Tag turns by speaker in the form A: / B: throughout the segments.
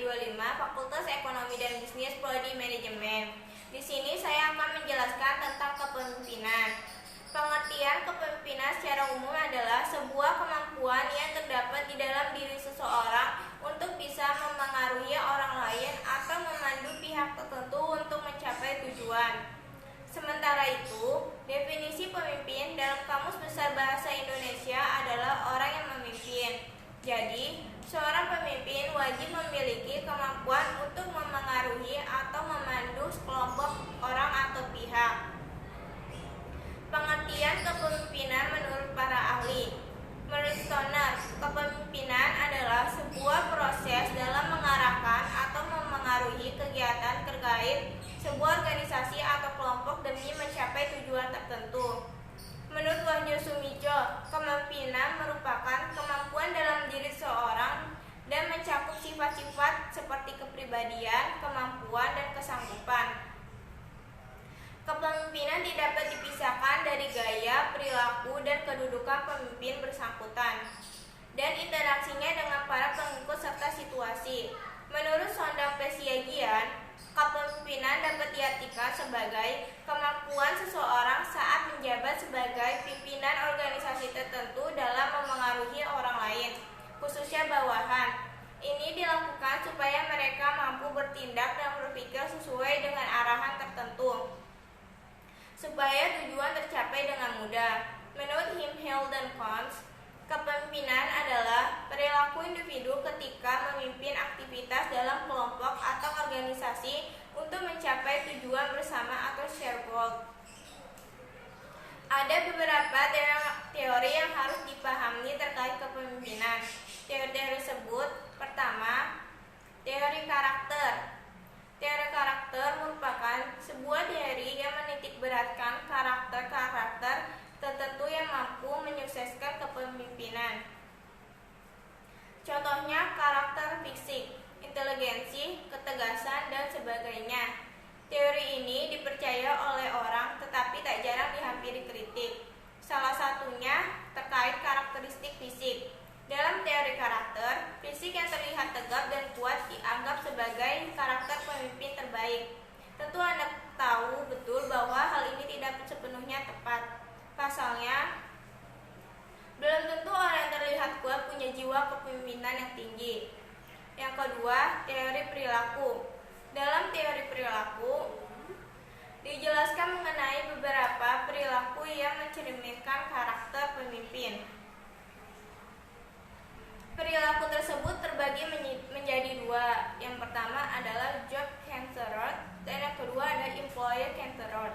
A: 25, Fakultas Ekonomi dan Bisnis Prodi Manajemen. Di sini saya akan menjelaskan tentang kepemimpinan. Pengertian kepemimpinan secara umum adalah sebuah kemampuan yang terdapat di dalam diri seseorang untuk bisa memengaruhi orang lain atau memandu pihak tertentu untuk mencapai tujuan. Sementara itu, definisi pemimpin dalam Kamus Besar Bahasa Indonesia adalah orang yang memimpin. Jadi, seorang pemimpin wajib memiliki kemampuan untuk memengaruhi atau memandu sekelompok orang atau pihak. Pengertian kepemimpinan menurut para ahli. Menurut Stoner, kepemimpinan adalah sebuah proses dalam mengarahkan atau memengaruhi kegiatan terkait sebuah organisasi atau kelompok demi mencapai tujuan tertentu. Menurut Wahyu Sumijo, kepemimpinan merupakan kemampuan dalam diri seseorang dan mencakup sifat-sifat seperti kepribadian, kemampuan, dan kesanggupan. Kepemimpinan tidak dapat dipisahkan dari gaya, perilaku, dan kedudukan pemimpin bersangkutan, dan interaksinya dengan para pengikut serta situasi. Menurut Sondang Pesiagian, kepemimpinan dapat diartikan sebagai kemampuan seseorang saat menjabat sebagai pimpinan organisasi tertentu dalam memengaruhi orang lain, khususnya bawahan. Ini dilakukan supaya mereka mampu bertindak dan berpikir sesuai dengan arahan tertentu, supaya tujuan tercapai dengan mudah. Menurut Himhill dan Pons, kepemimpinan adalah perilaku individu ketika memimpin aktivitas dalam kelompok atau organisasi untuk mencapai tujuan bersama atau share goal. Ada beberapa teori yang harus dipahami terkait kepemimpinan. Teori-teori tersebut, pertama, teori karakter. Teori karakter merupakan sebuah teori yang menitikberatkan karakter-karakter tertentu yang mampu menyukseskan kepemimpinan. Contohnya karakter fisik, inteligensi, ketegasan, dan sebagainya. Teori ini dipercaya oleh orang tetapi tak jarang dihampiri kritik. Salah satunya terkait karakteristik fisik. Dalam teori karakter, fisik yang terlihat tegap dan kuat dianggap sebagai karakter pemimpin terbaik. Tentu Anda tahu betul bahwa hal ini tidak sepenuhnya tepat. Pasalnya, belum tentu orang yang terlihat kuat punya jiwa kepemimpinan yang tinggi. Yang kedua, teori perilaku. Dalam teori perilaku, dijelaskan mengenai beberapa perilaku yang mencerminkan karakter pemimpin. Perilaku tersebut terbagi menjadi dua. Yang pertama adalah job centered dan yang kedua adalah employer centered.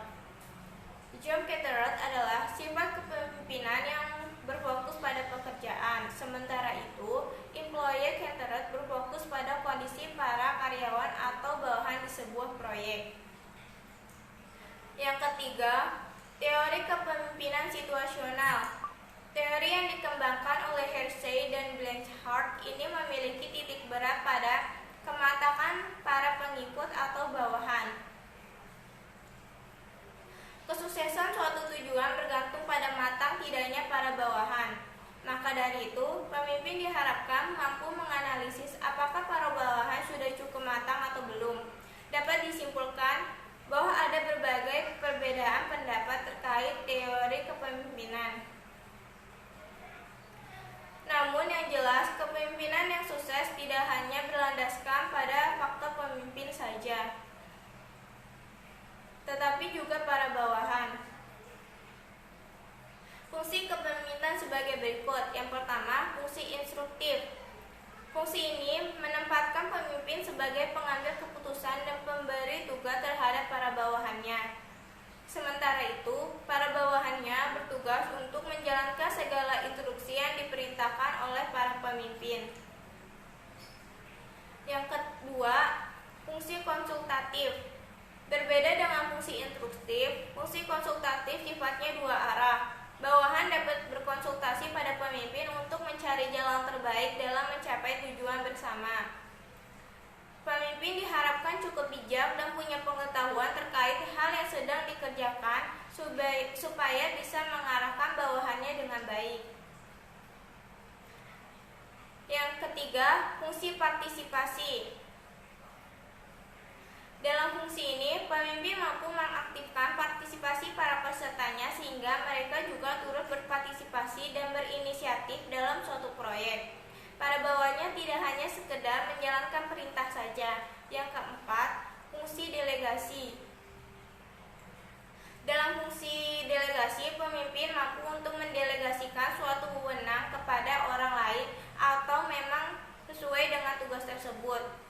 A: Job centered adalah sifat kepemimpinan yang berfokus pada pekerjaan. Sementara itu, employer centered berfokus pada kondisi para karyawan atau bawahan di sebuah proyek. Yang ketiga, teori kepemimpinan situasional. Teori yang dikembangkan oleh Hersey dan Blanchard ini memiliki titik berat pada kematangan para pengikut atau bawahan. Kesuksesan suatu tujuan bergantung pada matang tidaknya para bawahan. Maka dari itu, pemimpin diharapkan mampu menganalisis apakah para bawahan sudah cukup matang atau belum. Dapat disimpulkan bahwa ada berbagai perbedaan pendapat terkait teori kepemimpinan. Namun yang jelas, kepemimpinan yang sukses tidak hanya berlandaskan pada faktor pemimpin saja, tetapi juga para bawahan. Fungsi kepemimpinan sebagai berikut. Yang pertama, fungsi instruktif. Fungsi ini menempatkan pemimpin sebagai pengambil keputusan dan pemberi tugas terhadap para bawahannya. Sementara itu, para bawahannya bertugas untuk menjalankan segala instruksi yang diperintahkan oleh para pemimpin. Yang kedua, fungsi konsultatif. Berbeda dengan fungsi instruktif, fungsi konsultatif sifatnya dua arah. Bawahan dapat berkonsultasi pada pemimpin untuk mencari jalan terbaik dalam mencapai tujuan bersama. Pemimpin diharapkan cukup bijak dan punya pengetahuan terkait hal yang sedang dikerjakan supaya bisa mengarahkan bawahannya dengan baik. Yang ketiga, fungsi partisipasi. Pemimpin mampu mengaktifkan partisipasi para pesertanya sehingga mereka juga turut berpartisipasi dan berinisiatif dalam suatu proyek. Para bawahannya tidak hanya sekedar menjalankan perintah saja. Yang keempat, fungsi delegasi. Dalam fungsi delegasi, pemimpin mampu untuk mendelegasikan suatu wewenang kepada orang lain atau memang sesuai dengan tugas tersebut.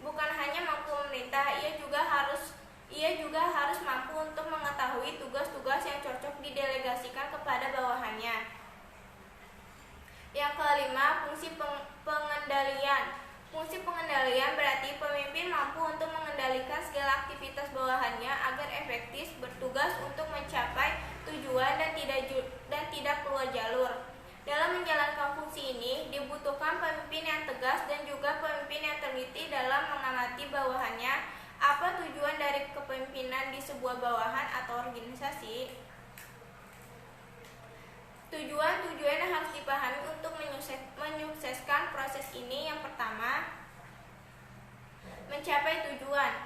A: Bukan hanya mampu memerintah, ia juga harus mampu untuk mengetahui tugas-tugas yang cocok didelegasikan kepada bawahannya. Yang kelima, fungsi pengendalian. Fungsi pengendalian berarti pemimpin mampu untuk mengendalikan segala aktivitas bawahannya agar efektif bertugas untuk mencapai tujuan dan tidak keluar jalur. Dalam menjalankan fungsi ini dibutuhkan pemimpin yang tegas dan juga pemimpin yang teliti dalam mengamati bawahannya. Apa tujuan dari kepemimpinan di sebuah bawahan atau organisasi? Tujuan-tujuan yang harus dipahami untuk menyukseskan proses ini. Yang pertama, mencapai tujuan.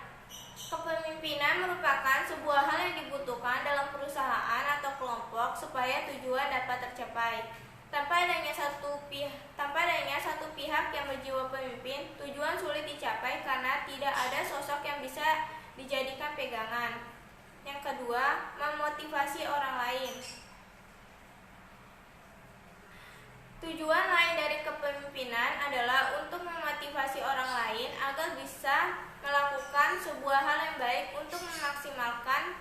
A: Kepemimpinan merupakan sebuah hal yang dibutuhkan dalam perusahaan atau kelompok supaya tujuan dapat tercapai. Tanpa adanya satu pihak yang berjiwa pemimpin, tujuan sulit dicapai karena tidak ada sosok yang bisa dijadikan pegangan. Yang kedua, memotivasi orang lain. Tujuan lain dari kepemimpinan adalah untuk memotivasi orang lain agar bisa melakukan sebuah hal yang baik untuk memaksimalkan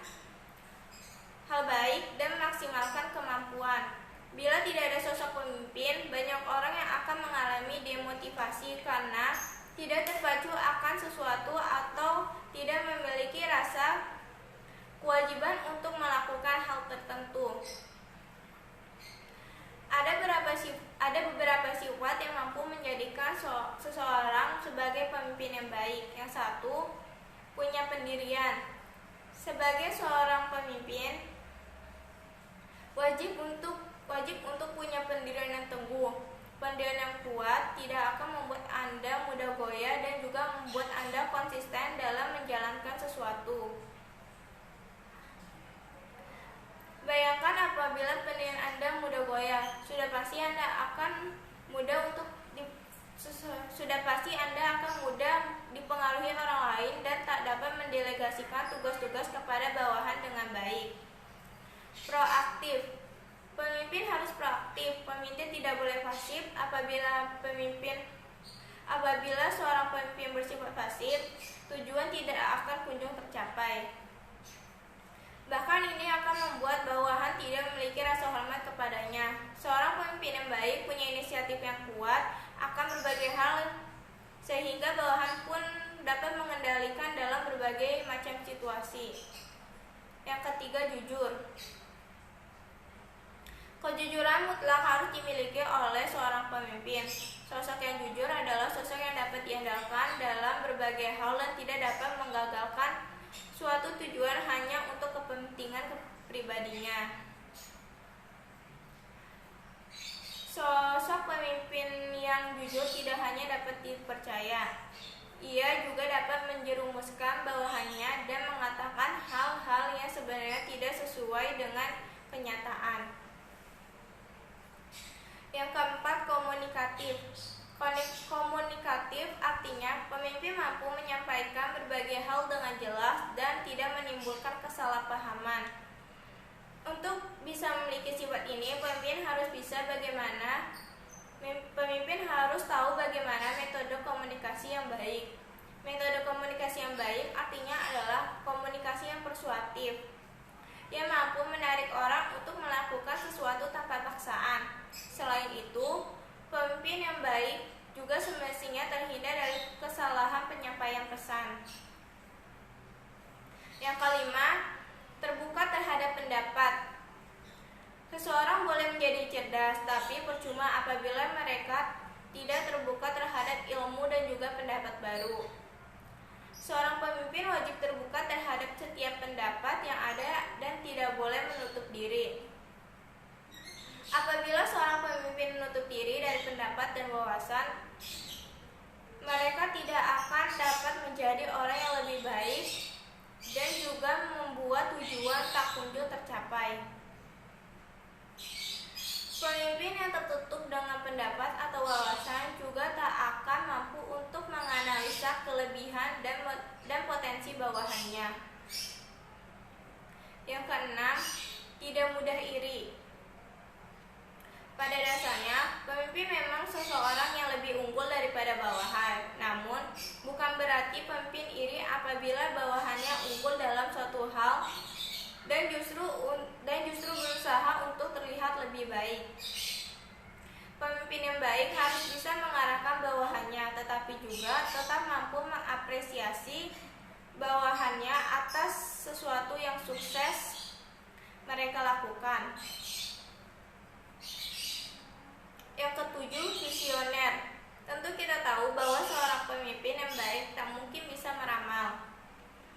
A: hal baik dan memaksimalkan kemampuan. Bila tidak ada sosok pemimpin, banyak orang yang akan mengalami demotivasi karena tidak terpacu akan sesuatu atau tidak memiliki rasa kewajiban untuk melakukan hal tertentu. Ada beberapa sifat yang mampu menjadikan seseorang sebagai pemimpin yang baik. Yang satu, punya pendirian. Sebagai seorang pemimpin, wajib untuk punya pendirian yang teguh. Pendirian yang kuat tidak akan membuat Anda mudah goyah dan juga membuat Anda konsisten dalam menjalankan sesuatu. Bayangkan apabila pendirian Anda mudah goyah, sudah pasti Anda akan mudah dipengaruhi orang lain dan tak dapat mendelegasikan tugas-tugas kepada bawahan dengan baik. Proaktif. Pemimpin harus proaktif. Pemimpin tidak boleh pasif. Apabila seorang pemimpin bersifat pasif, tujuan tidak akan kunjung tercapai. Bahkan ini akan membuat bawahan tidak memiliki rasa hormat kepadanya. Seorang pemimpin yang baik punya inisiatif yang kuat akan berbagai hal sehingga bawahan pun dapat mengendalikan dalam berbagai macam situasi. Yang ketiga, jujur. Kejujuran mutlak harus dimiliki oleh seorang pemimpin. Sosok yang jujur adalah sosok yang dapat diandalkan dalam berbagai hal dan tidak dapat menggagalkan suatu tujuan hanya untuk kepentingan pribadinya. Sosok pemimpin yang jujur tidak hanya dapat dipercaya, ia juga dapat menjerumuskan bawahannya dan mengatakan hal-hal yang sebenarnya tidak sesuai dengan kenyataan. Yang keempat, komunikatif. Komunikatif artinya pemimpin mampu menyampaikan berbagai hal dengan jelas dan tidak menimbulkan kesalahpahaman. Untuk bisa memiliki sifat ini, pemimpin harus tahu bagaimana metode komunikasi yang baik. Metode komunikasi yang baik artinya adalah komunikasi yang persuasif, yang mampu menarik orang untuk melakukan sesuatu tanpa paksaan. Selain itu, pemimpin yang baik juga semestinya terhindar dari kesalahan penyampaian pesan. Yang kelima, terbuka terhadap pendapat. Seseorang boleh menjadi cerdas, tapi percuma apabila mereka tidak terbuka terhadap ilmu dan juga pendapat baru. Seorang pemimpin wajib terbuka terhadap setiap pendapat yang ada dan tidak boleh menutup diri. Apabila seorang pemimpin menutup diri dari pendapat dan wawasan, mereka tidak akan dapat menjadi orang yang lebih baik dan juga membuat tujuan tak kunjung tercapai. Pemimpin yang tertutup dengan pendapat atau wawasan juga tak akan mampu untuk menganalisa kelebihan dan potensi bawahannya. Yang keenam, tidak mudah iri. Pada dasarnya, pemimpin memang seseorang yang lebih unggul daripada bawahan. Namun, bukan berarti pemimpin iri apabila bawahannya unggul dalam suatu hal dan justru berusaha untuk terlihat lebih baik. Pemimpin yang baik harus bisa mengarahkan bawahannya, tetapi juga tetap mampu mengapresiasi bawahannya atas sesuatu yang sukses mereka lakukan. Yang ketujuh, visioner. Tentu kita tahu bahwa seorang pemimpin yang baik tak mungkin bisa meramal.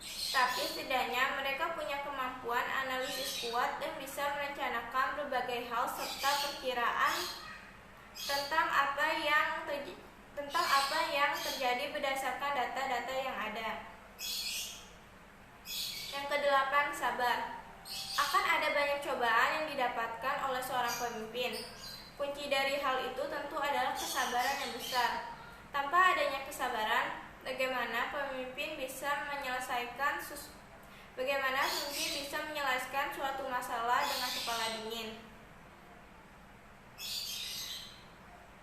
A: Tapi setidaknya mereka punya kemampuan analisis kuat dan bisa merencanakan berbagai hal serta perkiraan tentang apa yang terjadi berdasarkan data-data yang ada. Yang kedelapan, sabar. Akan ada banyak cobaan yang didapatkan oleh seorang pemimpin. Kunci dari hal itu tentu adalah kesabaran yang besar. Tanpa adanya kesabaran, bagaimana pemimpin bisa menyelesaikan suatu masalah dengan kepala dingin?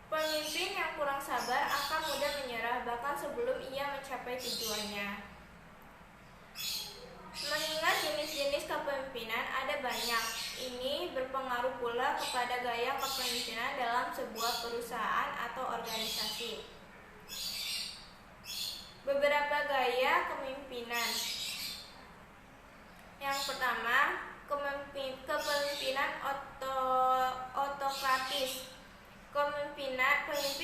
A: Pemimpin yang kurang sabar akan mudah menyerah bahkan sebelum ia mencapai tujuannya. Mengingat jenis-jenis kepemimpinan ada banyak, ini berpengaruh pula kepada gaya kepemimpinan dalam sebuah perusahaan atau organisasi. Beberapa gaya kepemimpinan. Yang pertama, kepemimpinan otokratis. Pemimpin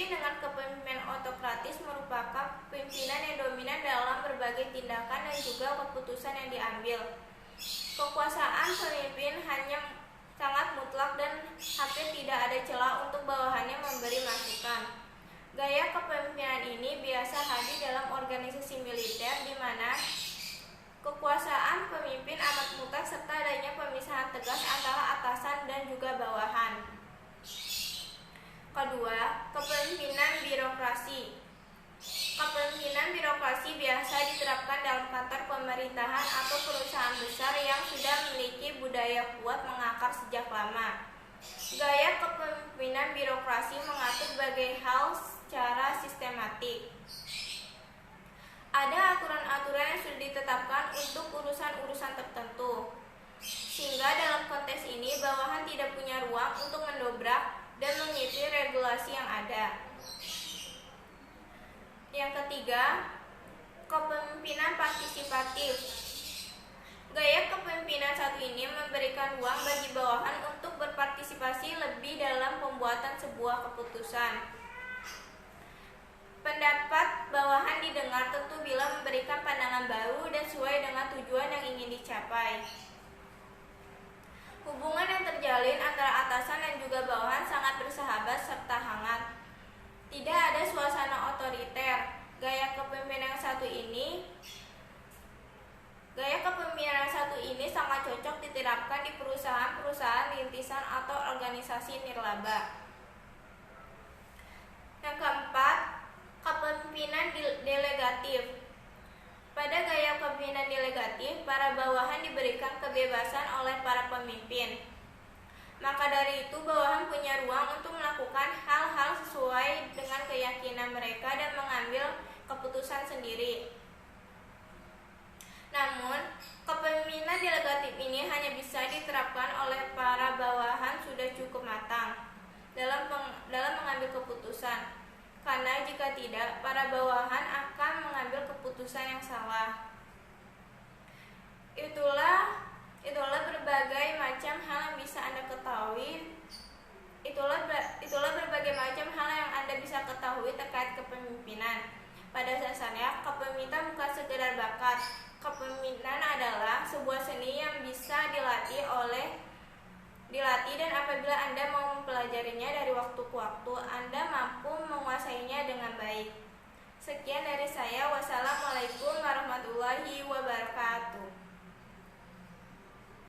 A: dengan kepemimpinan otokratis merupakan pimpinan yang dominan dalam berbagai tindakan dan juga keputusan yang diambil. Kekuasaan pemimpin hanya sangat mutlak dan hampir tidak ada celah untuk bawahannya memberi masukan. Gaya kepemimpinan ini biasa hadir dalam organisasi militer di mana kekuasaan pemimpin amat mutlak serta adanya pemisahan tegas antara atasan dan juga bawahan. Kedua, kepemimpinan birokrasi. Kepemimpinan birokrasi biasa diterapkan dalam kantor pemerintahan atau perusahaan besar yang sudah memiliki budaya kuat mengakar sejak lama. Gaya kepemimpinan birokrasi mengatur berbagai hal secara sistematik. Ada aturan-aturan yang sudah ditetapkan untuk urusan-urusan tertentu, sehingga dalam konteks ini bawahan tidak punya ruang untuk mendobrak dan mengikuti regulasi yang ada. Yang ketiga, kepemimpinan partisipatif. Gaya kepemimpinan satu ini memberikan ruang bagi bawahan untuk berpartisipasi lebih dalam pembuatan sebuah keputusan. Pendapat bawahan didengar tentu bila memberikan pandangan baru dan sesuai dengan tujuan yang ingin dicapai. Hubungan yang terjalin antara atasan dan juga bawahan sangat bersahabat serta hangat. Tidak ada suasana otoriter. Gaya kepemimpinan satu ini sangat cocok diterapkan di perusahaan-perusahaan rintisan atau organisasi nirlaba. Yang keempat, kepemimpinan delegatif. Pada gaya kepemimpinan delegatif, para bawahan diberikan kebebasan oleh para pemimpin. Maka dari itu, bawahan punya ruang untuk melakukan hal-hal sesuai dengan keyakinan mereka dan mengambil keputusan sendiri. Namun, kepemimpinan delegatif ini hanya bisa diterapkan oleh para bawahan sudah cukup matang dalam mengambil keputusan. Karena jika tidak, para bawahan akan mengambil keputusan yang salah. Itulah berbagai macam hal yang bisa Anda ketahui. Itulah berbagai macam hal yang Anda bisa ketahui terkait kepemimpinan. Pada dasarnya, kepemimpinan bukan sekedar bakat. Kepemimpinan adalah sebuah seni yang bisa dilatih dan apabila Anda mau mempelajarinya dari waktu ke waktu, Anda mampu menguasainya dengan baik. Sekian dari saya. Wassalamualaikum